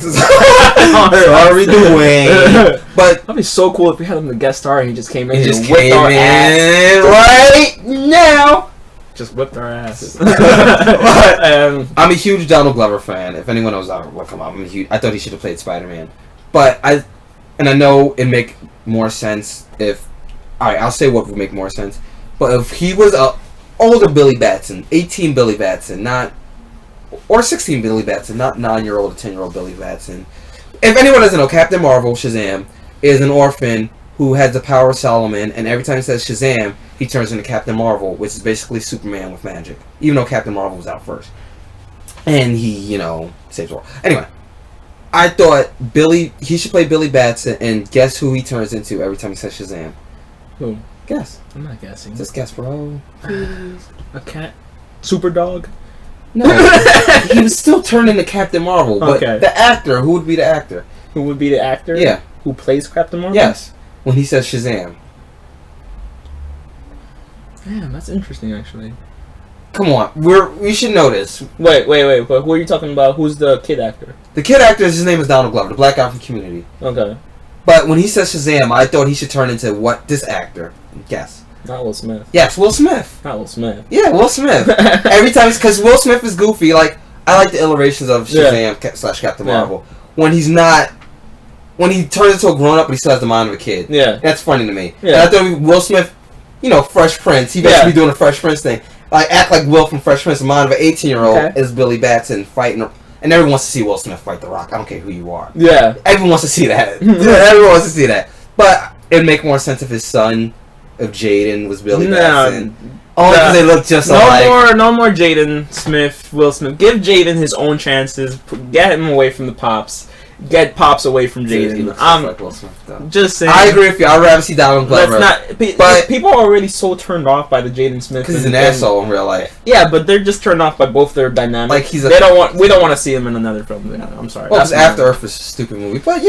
Dwayne. But that'd be so cool if we had him the guest star and he just came in. He just whipped came our in ass right now. Just whipped our ass. I'm a huge Donald Glover fan. If anyone knows, look him up. I thought he should have played Spider-Man, but I know it'd make more sense if. All right, I'll say what would make more sense. But if he was a older Billy Batson, 18 Billy Batson, or 16 Billy Batson, not 9-year-old or 10-year-old Billy Batson. If anyone doesn't know, Captain Marvel, Shazam, is an orphan who has the power of Solomon, and every time he says Shazam, he turns into Captain Marvel, which is basically Superman with magic, even though Captain Marvel was out first. And he, saves the world. Anyway, I thought he should play Billy Batson, and guess who he turns into every time he says Shazam? Who? Guess. I'm not guessing. Just guess, bro. A cat? Super dog? No. He was still turned into Captain Marvel, but the actor, who would be the actor? Who would be the actor? Yeah. Who plays Captain Marvel? Yes. When he says Shazam. Damn, that's interesting, actually. Come on, we should know this. Wait. But who are you talking about? Who's the kid actor? The kid actor, his name is Donald Glover, the black guy from Community. Okay. But when he says Shazam, I thought he should turn into this actor. Guess. Not Will Smith. Yes, Will Smith. Not Will Smith. Yeah, Will Smith. Every time, because Will Smith is goofy. Like, I like the iterations of Shazam / Captain Marvel. When he turns into a grown up, but he still has the mind of a kid. Yeah, that's funny to me. Yeah, and I thought Will Smith, Fresh Prince. He basically doing a Fresh Prince thing. Like, act like Will from Fresh Prince. The mind of an 18-year-old is Billy Batson fighting. And everyone wants to see Will Smith fight The Rock. I don't care who you are. Yeah. Everyone wants to see that. Everyone wants to see that. But it'd make more sense if his son, if Jaden was Billy Batson. Only because they look just alike. No more Jaden Smith, Will Smith. Give Jaden his own chances. Get him away from the pops. get pops away from Jaden. Just saying. I agree with you. I'd rather see Donald Glover. But people are already so turned off by the Jaden Smith because he's an asshole in real life. Yeah, but they're just turned off by both their dynamics. Like we don't want to see him in another film. I'm sorry. Well, because After Earth is a stupid movie, but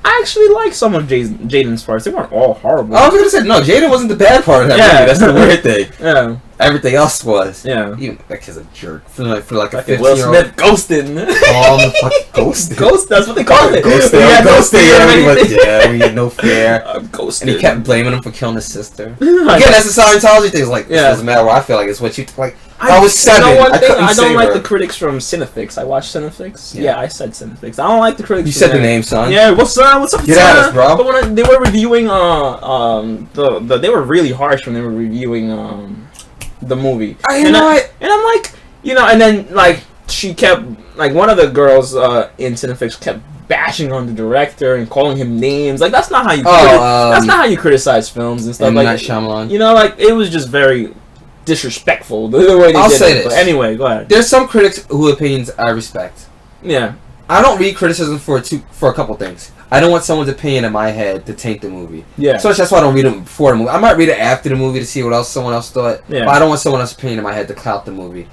I actually like some of Jaden's parts. They weren't all horrible. I was gonna say no. Jaden wasn't the bad part of that movie. That's the weird thing. Yeah. Everything else was. Yeah. Even that kid's a jerk. For like a 15-year-old. Will Smith ghosted. Fucking ghosted. Ghost. That's what they call it. Ghosted. We had no fear. Ghosted. And he kept blaming him for killing his sister. Again, that's the Scientology thing. It's like it doesn't matter what I feel like. It's what you like. I was 7. You know one thing? I don't like the critics from Cinefix. I watched Cinefix. Yeah, I said Cinefix. I don't like the critics. You said the name, son. Yeah, what's up? What's up, Get at us, bro. But when they were reviewing, they were really harsh when they were reviewing the movie. And I'm like, and then like she kept like one of the girls in Cinefix kept bashing on the director and calling him names. Like that's not how you. That's not how you criticize films and stuff. And like Shyamalan. Like it was just very disrespectful the way they I'll did say it. this. But anyway, go ahead. There's some critics whose opinions I respect. Yeah. I don't read criticism for a couple things. I don't want someone's opinion in my head to taint the movie. Yeah. So that's why I don't read it before the movie. I might read it after the movie to see what else someone else thought. Yeah. But I don't want someone else's opinion in my head to clout the movie.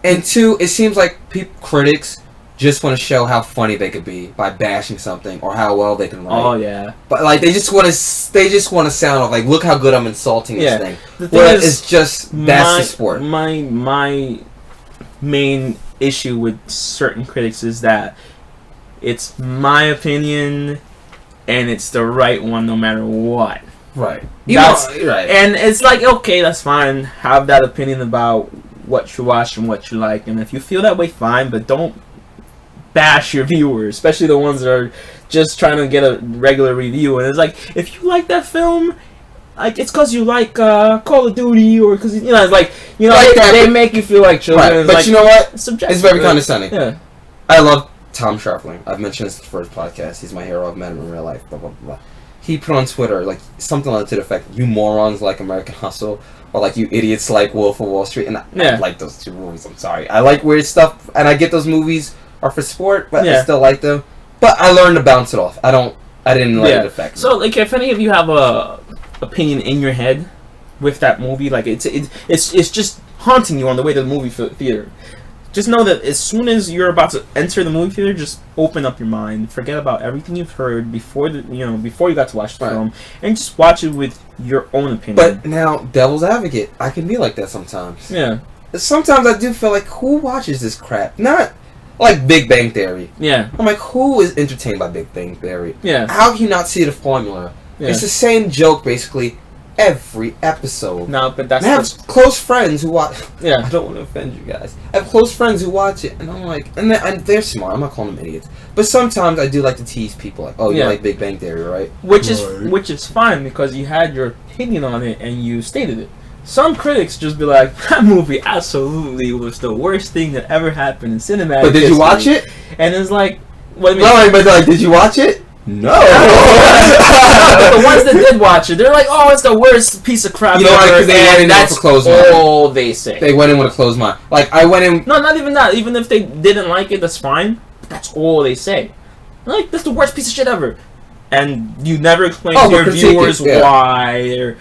And 2, it seems like critics just want to show how funny they could be by bashing something or how well they can write. Oh yeah. But like they just want to sound off like look how good I'm insulting this thing. The thing Whereas is, it's just that's the sport. My main issue with certain critics is that it's my opinion and it's the right one no matter what. Right. Right. And it's like, okay, that's fine. Have that opinion about what you watch and what you like, and if you feel that way, fine. But don't bash your viewers, especially the ones that are just trying to get a regular review. And it's like, if you like that film, like it's because you like Call of Duty, or because it's like they make you feel like children. Right. But like, you know what? It's subjective. It's very condescending. Yeah. I love Tom Sharpling. I've mentioned this in the first podcast. He's my hero. I've met him in real life. Blah blah blah. He put on Twitter like something like to the effect, "You morons like American Hustle," or like "You idiots like Wolf of Wall Street." And I like those 2 movies. I'm sorry. I like weird stuff, and I get those movies are for sport, but I still like them. But I learned to bounce it off. I didn't let it affect me. So like, if any of you have a opinion in your head with that movie, like it's just haunting you on the way to the movie theater, just know that as soon as you're about to enter the movie theater, just open up your mind, forget about everything you've heard before you got to watch the film, and just watch it with your own opinion. But now, devil's advocate, I can be like that sometimes. Yeah. Sometimes I do feel like, who watches this crap? Not like Big Bang Theory. Yeah. I'm like, who is entertained by Big Bang Theory? Yeah. How can you not see the formula? Yeah. It's the same joke basically every episode. No, but that's. I have close friends who watch. Yeah. I don't want to offend you guys. I have close friends who watch it, and I'm like, and they're smart. I'm not calling them idiots, but sometimes I do like to tease people, like, oh, you like Big Bang Theory, right? Which is fine because you had your opinion on it and you stated it. Some critics just be like, that movie absolutely was the worst thing that ever happened in cinematic But did history. you watch it? And it's like, what I mean, no, but like, did you watch it? No. The ones that did watch it, they're like, oh, it's the worst piece of crap ever. Because they went in with a closed mind. All they say. They went in with a closed mind. Like, I went in... No, not even that. Even if they didn't like it, that's fine. But that's all they say. They're like, that's the worst piece of shit ever. And you never explain to your viewers why. Or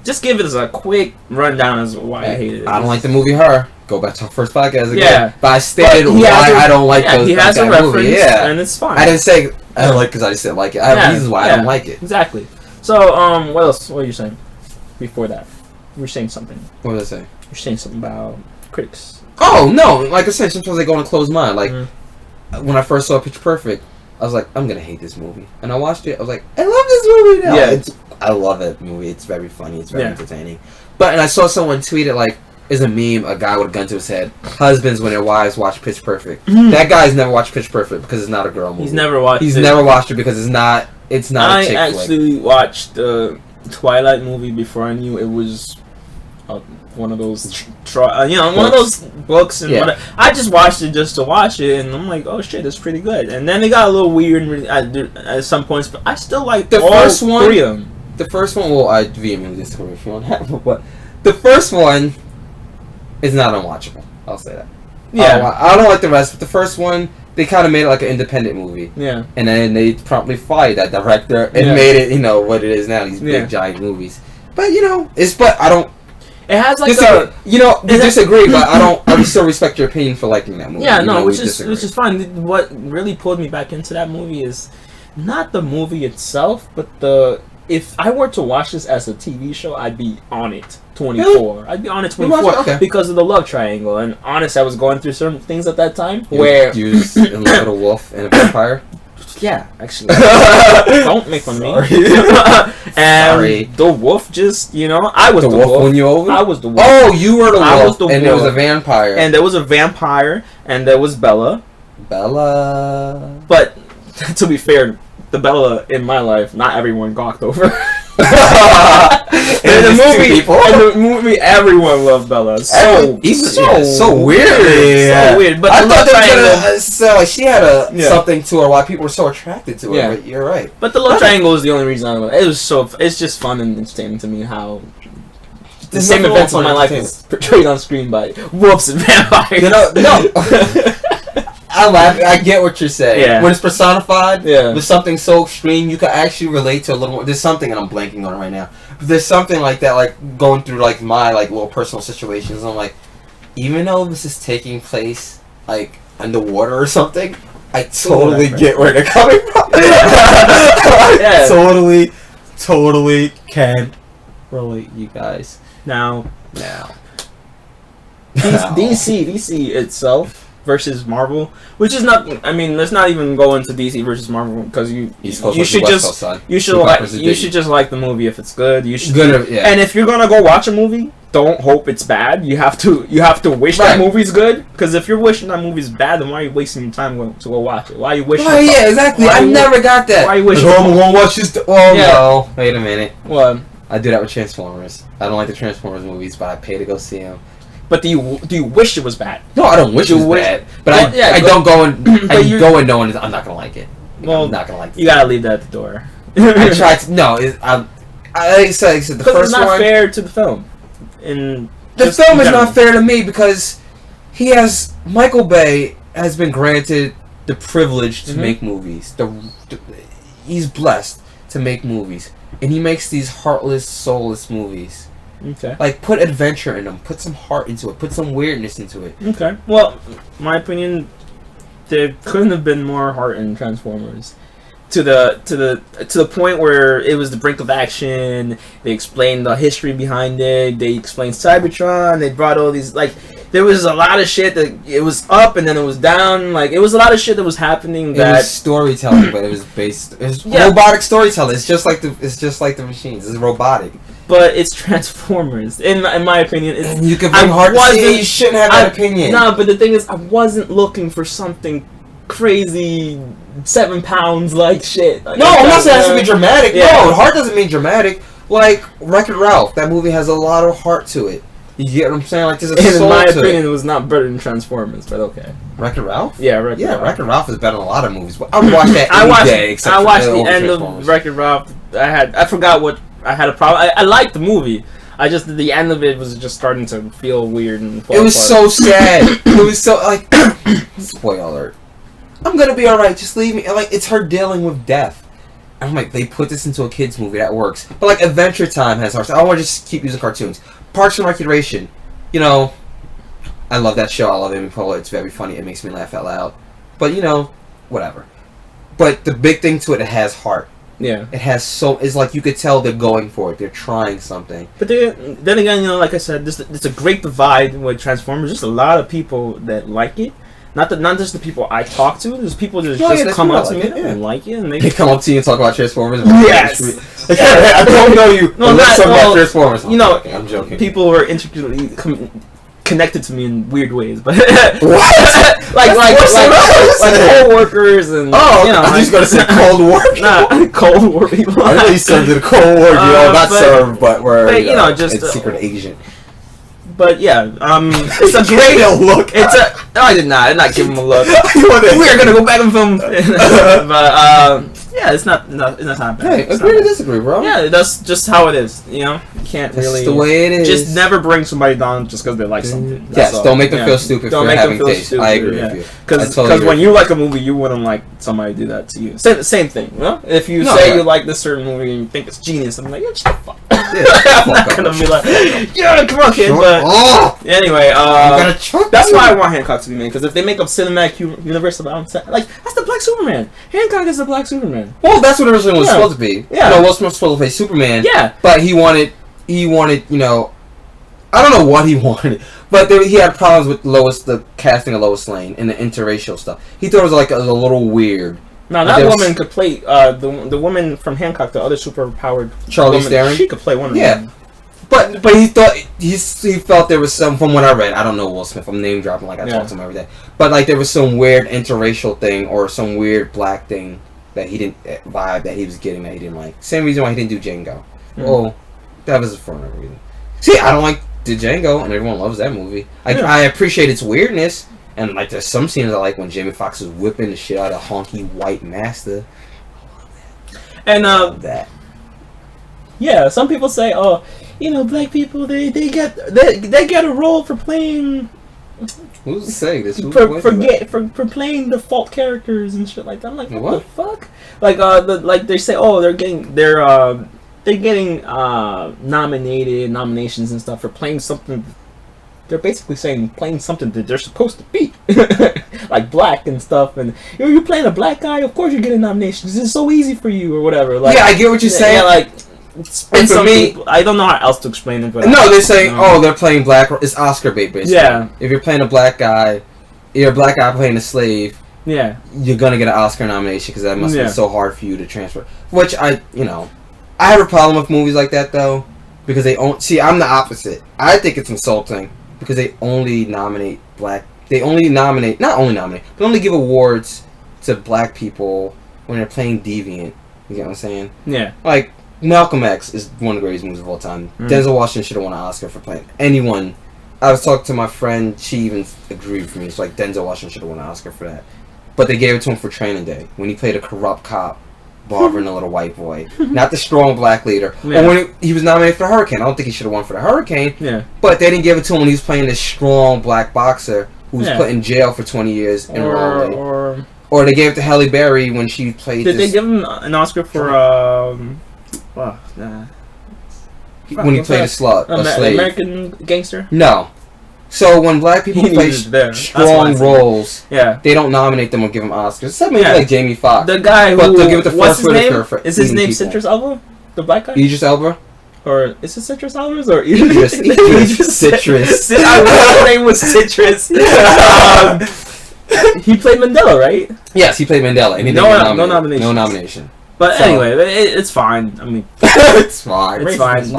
just give it as a quick rundown as why I hate it. I don't like the movie Her. Go back to our first podcast again. Yeah. But I stated why I don't like those. He has a reference, movie. Yeah. And it's fine. I didn't say I don't like because I just didn't like it. I have reasons why I don't like it. Exactly. So, what else? What were you saying before that? You were saying something. What did I say? You were saying something about critics. Oh, no. Like I said, sometimes they go in a closed mind. Like, when I first saw Pitch Perfect, I was like, I'm going to hate this movie. And I watched it. I was like, I love this movie now. Yeah. I love that movie. It's very funny. It's very entertaining. And I saw someone tweet it like, is a meme, a guy with a gun to his head. Husbands when their wives watch Pitch Perfect. That guy's never watched Pitch Perfect because it's not a girl movie. He's never watched it because it's not a chick flick. I actually watched the Twilight movie before I knew it was one of those, one of those books. And I just watched it just to watch it, and I'm like, oh shit, it's pretty good. And then it got a little weird at some points, but I still like the first one. 3 of them. The first one, well, I vehemently disagree if you want to have it, but the first one is not unwatchable. I'll say that. Yeah. I don't like the rest, but the first one they kind of made it like an independent movie. Yeah. And then they promptly fired that director and made it, what it is now, these big giant movies. But I don't. It has like we disagree, but I still respect your opinion for liking that movie. Yeah, no, which is fine. What really pulled me back into that movie is not the movie itself, but if I were to watch this as a TV show, I'd be on it 24. Really? I'd be on it 24 because of the love triangle. And honest, I was going through certain things at that time where you was in love with a wolf and a vampire. Yeah, actually. Don't make fun of me. And the wolf just, I was the wolf. Won you over? I was the wolf. Oh, you were the wolf. And there was a vampire. And there was a vampire, and there was Bella. But to be fair, the Bella in my life, not everyone gawked over. In the movie, everyone loved Bella. So weird. So weird. But I thought they were gonna she had something to her why people were so attracted to her. Yeah. But you're right. But the love triangle is the only reason I love it. It's just fun and entertaining to me how the same events in my life is portrayed on screen by wolves and vampires. No. I get what you're saying. Yeah. When it's personified with something so extreme, you can actually relate to a little more. There's something, and I'm blanking on it right now. But there's something like that, like going through like my like little personal situations. I'm like, even though this is taking place like underwater or something, I totally get where they're coming from. Totally can relate, you guys. Now, DC itself versus Marvel, which is not. I mean, let's not even go into DC versus Marvel because you should just like the movie if it's good. You should, and if you're gonna go watch a movie, don't hope it's bad. You have to wish that movie's good. Because if you're wishing that movie's bad, then why are you wasting your time to go watch it? Why are you wishing? Oh yeah, exactly. I never got that. Why are you wishing? I'm gonna watch this. No, wait a minute. What? I do that with Transformers. I don't like the Transformers movies, but I pay to go see them. But do you wish it was bad? No, I don't wish it was bad. But I don't go and go in knowing I'm not gonna like it. Well, I'm not gonna like it. You gotta leave that at the door. I tried to. No, like I said, the first one. It's not fair to the film. The film is not fair to me because Michael Bay has been granted the privilege to make movies. He's blessed to make movies, and he makes these heartless, soulless movies. Okay. Like, put adventure in them. Put some heart into it. Put some weirdness into it. Okay. Well, my opinion, there couldn't have been more heart in Transformers. To the point where it was the brink of action. They explained the history behind it. They explained Cybertron. They brought all these, like, there was a lot of shit that it was up and then it was down. Like, it was a lot of shit that was happening. It was storytelling, but it was robotic storytelling. It's just like the machines. It's robotic. But it's Transformers, in my opinion. And you can bring heart to it. You shouldn't have that opinion. No, but the thing is, I wasn't looking for something crazy, 7 pounds like shit. Like, no, I'm not saying it has to be dramatic. Yeah. No, heart doesn't mean dramatic. Like Wreck-It Ralph, that movie has a lot of heart to it. You get what I'm saying? Like there's a soul to it. In my opinion, it was not better than Transformers, but okay. Wreck-It Ralph? Yeah, Wreck-It Ralph. Wreck-It Ralph is better than a lot of movies. I would watch that any day. Except I watched the end of Wreck-It Ralph. I forgot what. I had a problem. I liked the movie. I just the end of it was just starting to feel weird and fall apart. So sad. It was so like spoiler alert. I'm gonna be alright, just leave me. Like it's her dealing with death. I'm like, they put this into a kids movie, that works. But like Adventure Time has heart. I don't want to just keep using cartoons. Parks and Recreation, I love that show. I love Amy Poehler. It's very funny. It makes me laugh out loud. But whatever. But the big thing to it has heart. Yeah. It has it's like you could tell they're going for it. They're trying something. But then again, like I said, there's a great divide with Transformers. Just a lot of people that like it. Not just the people I talk to. There's people that just come up to me and like it. And they come up to you and talk about Transformers. Yes. I don't know you. No, not about Transformers. I'm joking. People were intricately connected to me in weird ways, but what? like co-workers and I'm just gonna say Cold War people. Nah, Cold War people. I know you served in the Cold War, not served, but we're just it's secret agent. But yeah, it's a great look. No, I did not give him a look. We are gonna go back and film. But Yeah, it's not bad. Hey, It's agree not to bad. disagree, bro. Yeah, that's just how it is. You know, you can't That's really. the way it is. Just never bring somebody down just because they like something. Yes, don't make them feel stupid for having taste. I agree with you. Because totally when you like a movie, you wouldn't like somebody do that to you. Same thing. You know? If you you like this certain movie and you think it's genius, I'm like, yeah, shut the fuck. I'm not gonna be like, yeah, come on, kid. But anyway, that's why I want Hancock to be made. Because if they make a cinematic universe about him, like that's the Black Superman. Hancock is the Black Superman. Well, that's what originally was supposed to be. Yeah. No, Will Smith was supposed to play Superman. Yeah. But he wanted, you know, I don't know what he wanted, but he had problems with the casting of Lois Lane and the interracial stuff. He thought it was like a little weird. No, that woman could play the woman from Hancock, the other superpowered Charlize Theron. She could play one of them. Yeah. But he thought he felt there was some, from what I read. I don't know Will Smith. I'm name dropping like I talk to him every day. But like there was some weird interracial thing or some weird black thing that he didn't vibe that he was getting that he didn't like. Same reason why he didn't do Django. Oh, that was for another reason. See, I don't like the Django, and everyone loves that movie. I appreciate its weirdness, and like there's some scenes I like when Jamie Foxx is whipping the shit out of honky white master. And I love that. Yeah, some people say, oh, you know, black people they get a role for playing. Who's saying this? For playing default characters and shit like that. I'm like, what the fuck? Like they say, oh, they're getting nominations and stuff for playing something. They're basically saying playing something that they're supposed to be, like black and stuff. And you're playing a black guy, of course you're getting nominations. It's so easy for you or whatever. Like, yeah, I get what you're saying. Yeah, like. And for me, people, I don't know how else to explain it. But no, they're saying, oh, they're playing black. It's Oscar bait, basically. Yeah. If you're playing a black guy, you're a black guy playing a slave. Yeah. You're gonna get an Oscar nomination because that must be so hard for you to transfer. Which I have a problem with movies like that though, because they I'm the opposite. I think it's insulting because they only nominate black. They only give awards to black people when they're playing deviant. You get what I'm saying? Yeah. Like. Malcolm X is one of the greatest movies of all time. Denzel Washington should have won an Oscar for playing anyone. I was talking to my friend, she even agreed with me. It's like Denzel Washington should have won an Oscar for that. But they gave it to him for Training Day, when he played a corrupt cop, barbering a little white boy. Not the strong black leader. Yeah. Or when he was nominated for Hurricane. I don't think he should have won for the Hurricane. Yeah. But they didn't give it to him when he was playing this strong black boxer who was put in jail for 20 years in Raleigh. Or they gave it to Halle Berry when she played Did they give him an Oscar for... when he played a slave. American Gangster? No. So when black people play strong roles, they don't nominate them or give them Oscars. Except maybe like Jamie Foxx. The guy who... They'll give it to what's his name? Is his name Citrus Elba? The black guy? Idris Elba? Or is it Citrus Elba? Or Idris Citrus. I wish his name was Citrus. He played Mandela, right? Yes, he played Mandela. And no nomination. No nomination. But anyway, it's fine. I mean, it's fine. It's fine.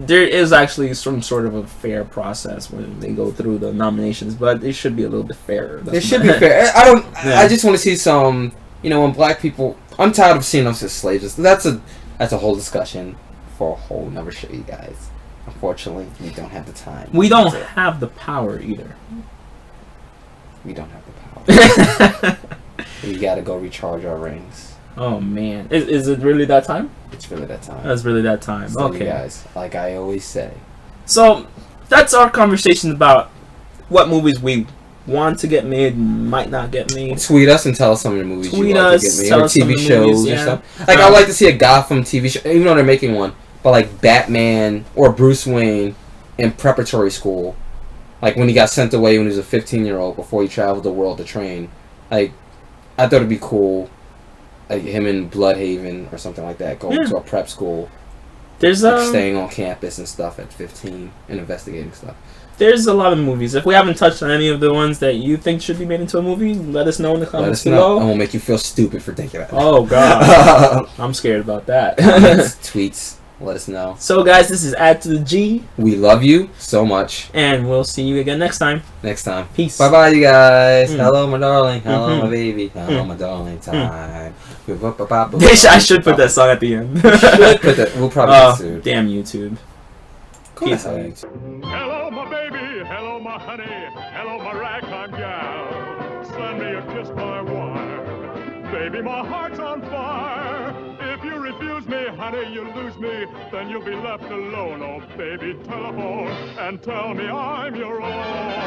There is actually some sort of a fair process when they go through the nominations, but it should be a little bit fairer. It should be fair. I just want to see some. When black people. I'm tired of seeing them as slaves. That's a whole discussion for a whole nother show, you guys. Unfortunately, we don't have the time. We don't have the power either. We don't have the power. We gotta go recharge our rings. Oh man, is it really that time? It's really that time. That's really that time. So okay, you guys, like I always say. So that's our conversation about what movies we want to get made, might not get made. Tweet us and tell us some of the movies you want to get made, or TV shows or something. Like I'd like to see a Gotham TV show, even though they're making one, but like Batman or Bruce Wayne in preparatory school, like when he got sent away when he was a 15-year-old before he traveled the world to train. Like I thought it'd be cool. Like him in Bloodhaven or something like that, going to a prep school. There's staying on campus and stuff at 15 and investigating stuff. There's a lot of movies. If we haven't touched on any of the ones that you think should be made into a movie, let us know in the comments below. And we'll make you feel stupid for thinking that. Oh god, I'm scared about that. Comments, tweets, let us know. So guys, this is AdtoTheG. We love you so much, and we'll see you again next time. Peace. Bye bye, you guys. Hello, my darling. Hello, my baby. Hello, my darling. Time. I should put that song at the end. Should put that. We'll probably get sued. Damn YouTube. Peace. Hello, my baby. Hello, my honey. Hello, my ragtime gal. Send me a kiss by wire. Baby. Baby, my heart's on fire. If you refuse me, honey, you lose me. Then you'll be left alone. Oh, baby, telephone and tell me I'm your own.